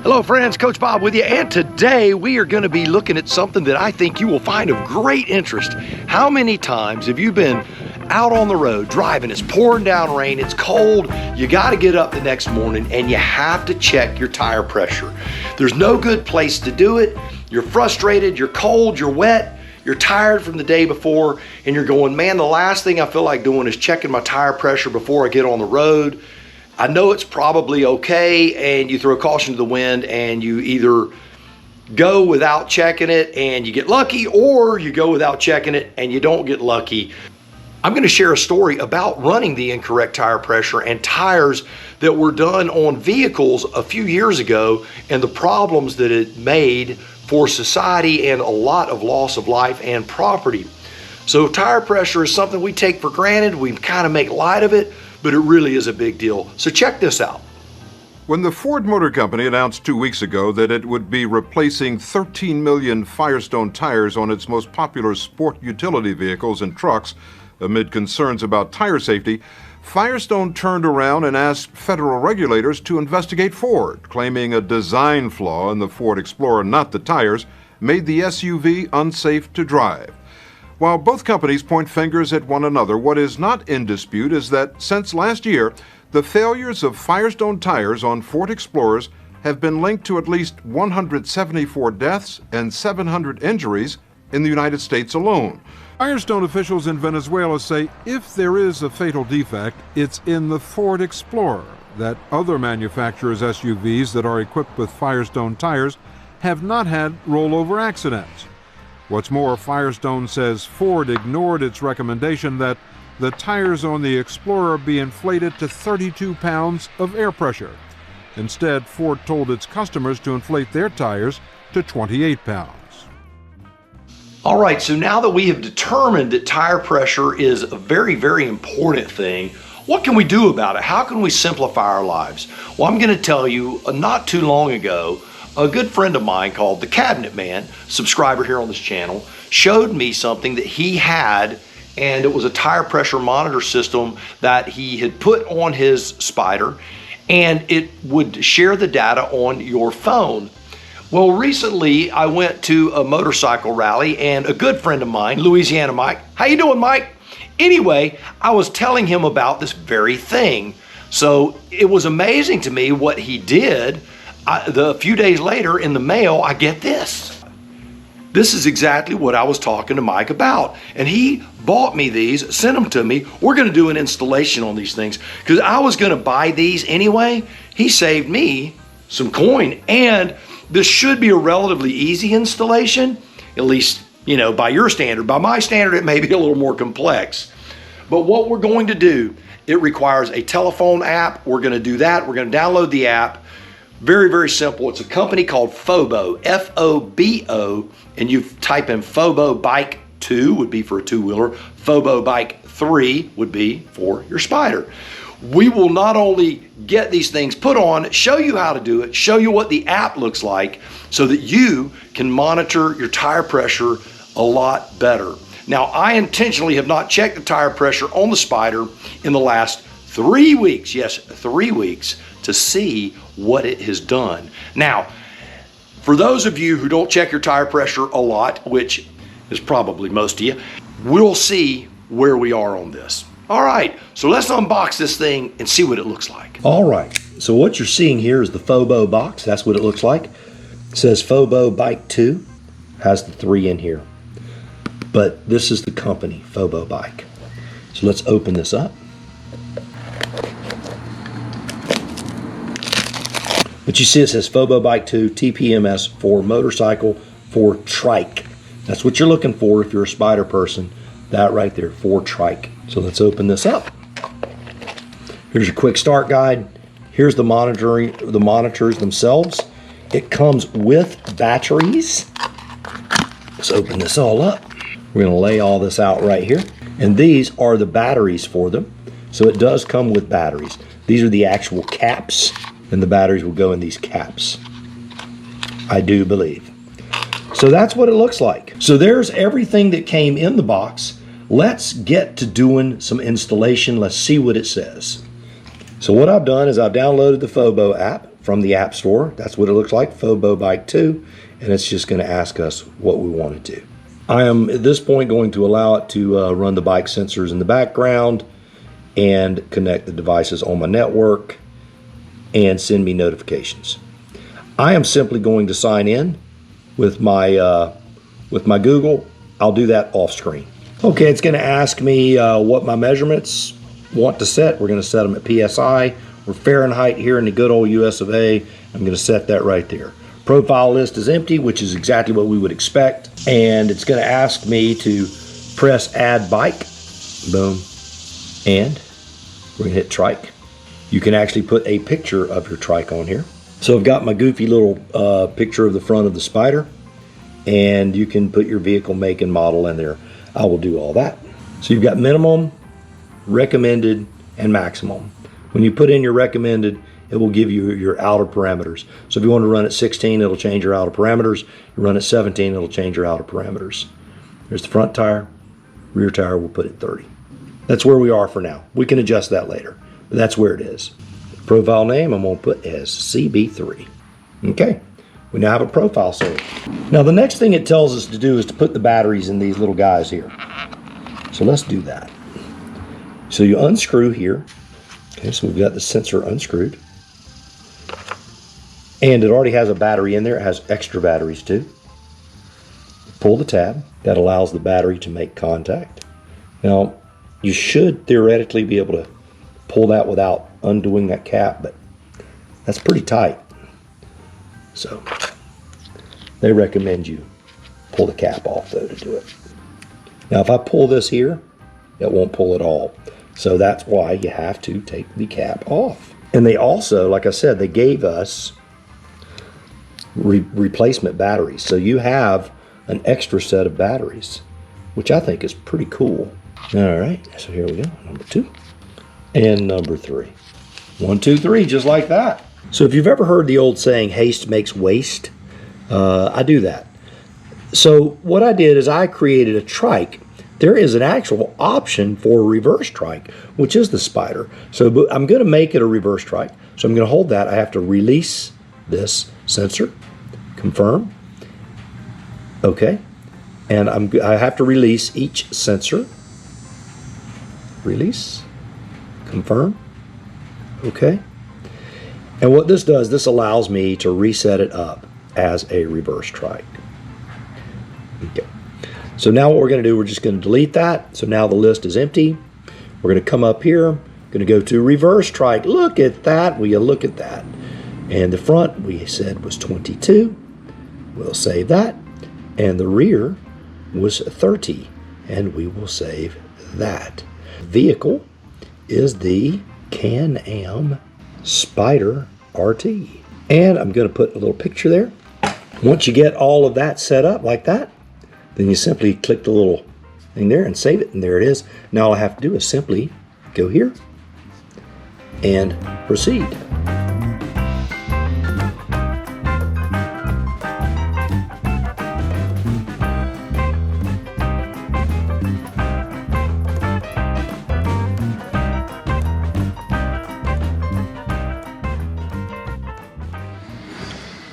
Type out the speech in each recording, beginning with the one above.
Hello friends, Coach Bob with you, and today we are going to be looking at something that I think you will find of great interest. How many times have you been out on the road driving, it's pouring down rain, it's cold, you got to get up the next morning and you have to check your tire pressure. There's no good place to do it. You're frustrated, you're cold, you're wet, you're tired from the day before, and you're going, man, the last thing I feel like doing is checking my tire pressure before I get on the road. I know it's probably okay, and you throw caution to the wind and you either go without checking it and you get lucky, or you go without checking it and you don't get lucky. I'm going to share a story about running the incorrect tire pressure and tires that were done on vehicles a few years ago and the problems that it made for society and a lot of loss of life and property. So tire pressure is something we take for granted. We kind of make light of it, but it really is a big deal. So check this out. When the Ford Motor Company announced 2 weeks ago that it would be replacing 13 million Firestone tires on its most popular sport utility vehicles and trucks amid concerns about tire safety, Firestone turned around and asked federal regulators to investigate Ford, claiming a design flaw in the Ford Explorer, not the tires, made the SUV unsafe to drive. While both companies point fingers at one another, what is not in dispute is that since last year, the failures of Firestone tires on Ford Explorers have been linked to at least 174 deaths and 700 injuries in the United States alone. Firestone officials in Venezuela say if there is a fatal defect, it's in the Ford Explorer, that other manufacturers' SUVs that are equipped with Firestone tires have not had rollover accidents. What's more, Firestone says Ford ignored its recommendation that the tires on the Explorer be inflated to 32 pounds of air pressure. Instead, Ford told its customers to inflate their tires to 28 pounds. All right, so now that we have determined that tire pressure is a very, very important thing, what can we do about it? How can we simplify our lives? Well, I'm going to tell you, not too long ago, a good friend of mine called the Cabinet Man, subscriber here on this channel, showed me something that he had, and it was a tire pressure monitor system that he had put on his Spider, and it would share the data on your phone. Well, recently I went to a motorcycle rally, and a good friend of mine, Louisiana Mike, how you doing, Mike? Anyway, I was telling him about this very thing. So it was amazing to me what he did. A few days later in the mail, I get this. This is exactly what I was talking to Mike about. And he bought me these, sent them to me. We're going to do an installation on these things because I was going to buy these anyway. He saved me some coin, and this should be a relatively easy installation, at least, you know, by your standard. By my standard, it may be a little more complex. But what we're going to do, it requires a telephone app. We're going to do that. We're going to download the app. Very, very simple. It's a company called FOBO, F-O-B-O, and you type in FOBO Bike 2 would be for a two-wheeler, FOBO Bike 3 would be for your Spider. We will not only get these things put on, show you how to do it, show you what the app looks like so that you can monitor your tire pressure a lot better. Now, I intentionally have not checked the tire pressure on the Spider in the last 3 weeks, yes, 3 weeks, to see what it has done. Now, for those of you who don't check your tire pressure a lot, which is probably most of you, we'll see where we are on this. All right, so let's unbox this thing and see what it looks like. All right, so what you're seeing here is the FOBO box. That's what it looks like. It says FOBO Bike 2, has the 3 in here. But this is the company, FOBO Bike. So let's open this up. But you see it says FOBO Bike 2 TPMS for motorcycle for trike. That's what you're looking for if you're a Spider person. That right there, for trike. So let's open this up. Here's your quick start guide. Here's the monitors themselves. It comes with batteries. Let's open this all up. We're gonna lay all this out right here. And these are the batteries for them. So it does come with batteries. These are the actual caps, and the batteries will go in these caps, I do believe. So that's what it looks like. So there's everything that came in the box. Let's get to doing some installation. Let's see what it says. So what I've done is I've downloaded the FOBO app from the App Store. That's what it looks like, FOBO Bike 2, and it's just going to ask us what we want to do. I am at this point going to allow it to run the bike sensors in the background and connect the devices on my network and send me notifications. I am simply going to sign in with my Google. I'll do that off screen. Okay, it's going to ask me what my measurements want to set. We're going to set them at PSI. We're Fahrenheit here in the good old US of A. I'm going to set that right there. Profile list is empty, which is exactly what we would expect. And it's going to ask me to press add bike. Boom. And we're going to hit trike. You can actually put a picture of your trike on here. So I've got my goofy little picture of the front of the Spider, and you can put your vehicle make and model in there. I will do all that. So you've got minimum, recommended, and maximum. When you put in your recommended, it will give you your outer parameters. So if you want to run at 16, it'll change your outer parameters. You run at 17, it'll change your outer parameters. There's the front tire, rear tire, we'll put it 30. That's where we are for now. We can adjust that later, but that's where it is. Profile name, I'm going to put as CB3. Okay, we now have a profile saved. Now the next thing it tells us to do is to put the batteries in these little guys here. So let's do that. So you unscrew here. Okay, so we've got the sensor unscrewed. And it already has a battery in there. It has extra batteries too. Pull the tab. That allows the battery to make contact. Now, you should theoretically be able to pull that without undoing that cap, but that's pretty tight. So they recommend you pull the cap off though to do it. Now if I pull this here, it won't pull at all. So that's why you have to take the cap off. And they also, like I said, they gave us replacement batteries. So you have an extra set of batteries, which I think is pretty cool. All right, so here we go, number 2 and number 3. 1, 2, 3, just like that. So if you've ever heard the old saying, haste makes waste, I do that. So what I did is I created a trike. There is an actual option for a reverse trike, which is the Spider. So I'm going to make it a reverse trike. So I'm going to hold that. I have to release this sensor, confirm. Okay, and I have to release each sensor. Release, confirm. Okay. And what this does, this allows me to reset it up as a reverse trike. Okay. So now what we're going to do, we're just going to delete that. So now the list is empty. We're going to come up here, going to go to reverse trike. Look at that. Will you look at that? And the front we said was 22. We'll save that. And the rear was 30. And we will save that. Vehicle is the Can-Am Spider RT. And I'm going to put a little picture there. Once you get all of that set up like that, then you simply click the little thing there and save it, and there it is. Now all I have to do is simply go here and proceed.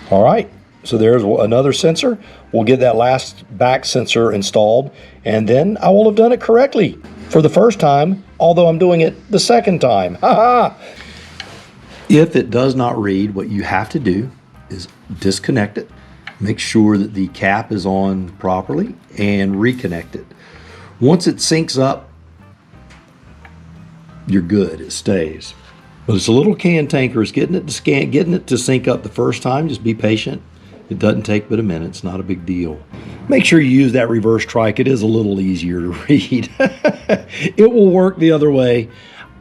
All right, so there's another sensor. We'll get that last back sensor installed, and then I will have done it correctly for the first time, although I'm doing it the second time. Ha ha! If it does not read, what you have to do is disconnect it, make sure that the cap is on properly, and reconnect it. Once it syncs up, you're good, it stays. But it's a little cantankerous getting it to sync up the first time. Just be patient. It doesn't take but a minute. It's not a big deal. Make sure you use that reverse trike. It is a little easier to read. It will work the other way.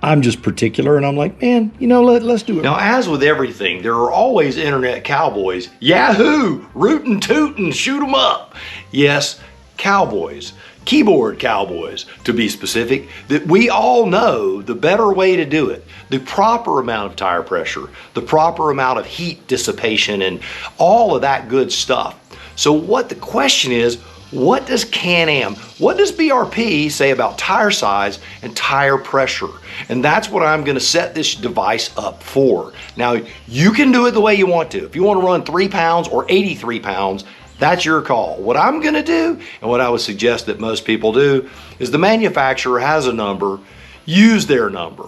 I'm just particular, and I'm like, man, you know, let's do it. Now, as with everything, there are always internet cowboys. Yahoo! Rootin' tootin', shoot 'em up. Yes, cowboys. Keyboard cowboys, to be specific, that we all know the better way to do it, the proper amount of tire pressure, the proper amount of heat dissipation, and all of that good stuff. So what the question is, what does Can-Am, what does BRP say about tire size and tire pressure? And that's what I'm gonna set this device up for. Now, you can do it the way you want to. If you wanna run 3 pounds or 83 pounds, that's your call. What I'm gonna do, and what I would suggest that most people do, is the manufacturer has a number, use their number.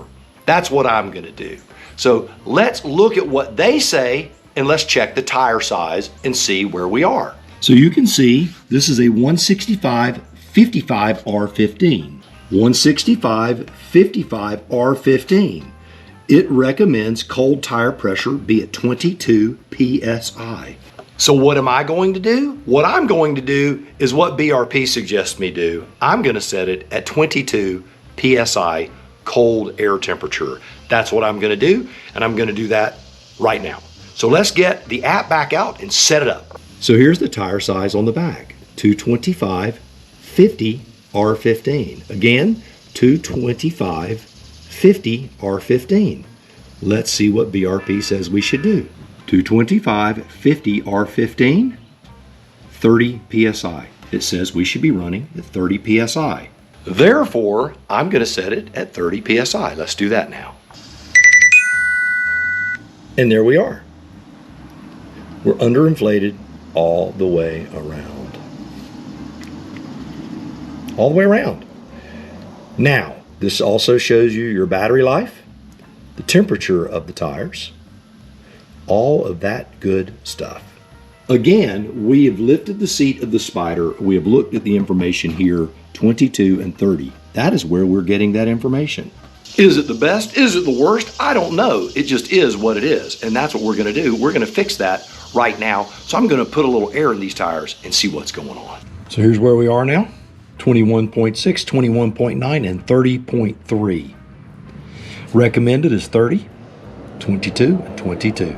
That's what I'm gonna do. So let's look at what they say and let's check the tire size and see where we are. So you can see this is a 165/55 R15. 165/55 R15. It recommends cold tire pressure be at 22 PSI. So what am I going to do? What I'm going to do is what BRP suggests me do. I'm gonna set it at 22 PSI cold air temperature. That's what I'm gonna do, and I'm gonna do that right now. So let's get the app back out and set it up. So here's the tire size on the back, 225/50 R15. Again, 225/50 R15. Let's see what BRP says we should do. 225/50 R15, 30 PSI. It says we should be running at 30 PSI. Therefore, I'm gonna set it at 30 PSI. Let's do that now. And there we are. We're underinflated all the way around. All the way around. Now, this also shows you your battery life, the temperature of the tires, all of that good stuff. Again, we have lifted the seat of the Spider. We have looked at the information here, 22 and 30. That is where we're getting that information. Is it the best? Is it the worst? I don't know. It just is what it is. And that's what we're gonna do. We're gonna fix that right now. So I'm gonna put a little air in these tires and see what's going on. So here's where we are now. 21.6, 21.9, and 30.3. Recommended is 30, 22, and 22.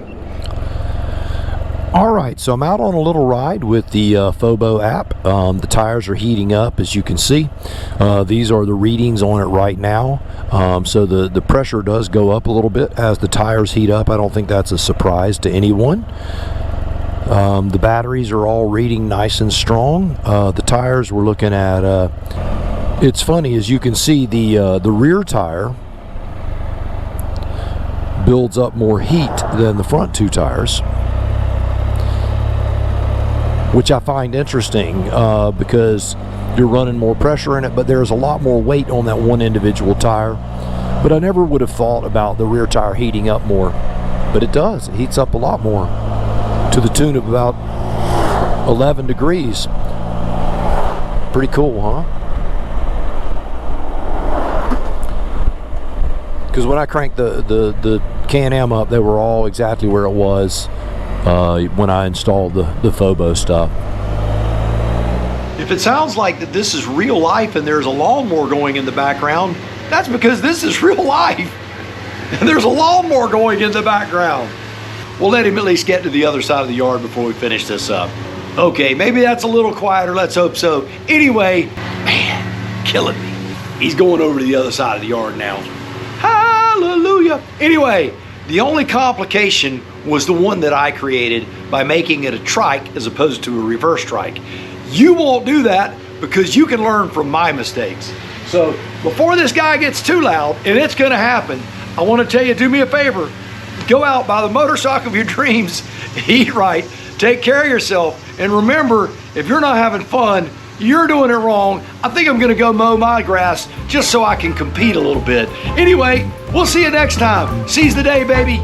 All right, so I'm out on a little ride with the FOBO app. The tires are heating up, as you can see. These are the readings on it right now. So the pressure does go up a little bit as the tires heat up. I don't think that's a surprise to anyone. The batteries are all reading nice and strong. The tires we're looking at, it's funny, as you can see, the rear tire builds up more heat than the front two tires, which I find interesting because you're running more pressure in it, but there's a lot more weight on that one individual tire. But I never would have thought about the rear tire heating up more, but it does. It heats up a lot more, to the tune of about 11 degrees. Pretty cool, huh? Because when I cranked the Can-Am up, they were all exactly where it was when I installed the FOBO stuff. If it sounds like that this is real life and there's a lawnmower going in the background, that's because this is real life. And there's a lawnmower going in the background. We'll let him at least get to the other side of the yard before we finish this up. Okay, maybe that's a little quieter, let's hope so. Anyway, man, killing me. He's going over to the other side of the yard now. Hallelujah. Anyway, the only complication was the one that I created by making it a trike as opposed to a reverse trike. You won't do that because you can learn from my mistakes. So before this guy gets too loud, and it's gonna happen, I wanna tell you, do me a favor, go out, buy the motorcycle of your dreams, eat right, take care of yourself, and remember, if you're not having fun, you're doing it wrong. I think I'm gonna go mow my grass just so I can compete a little bit. Anyway, we'll see you next time. Seize the day, baby.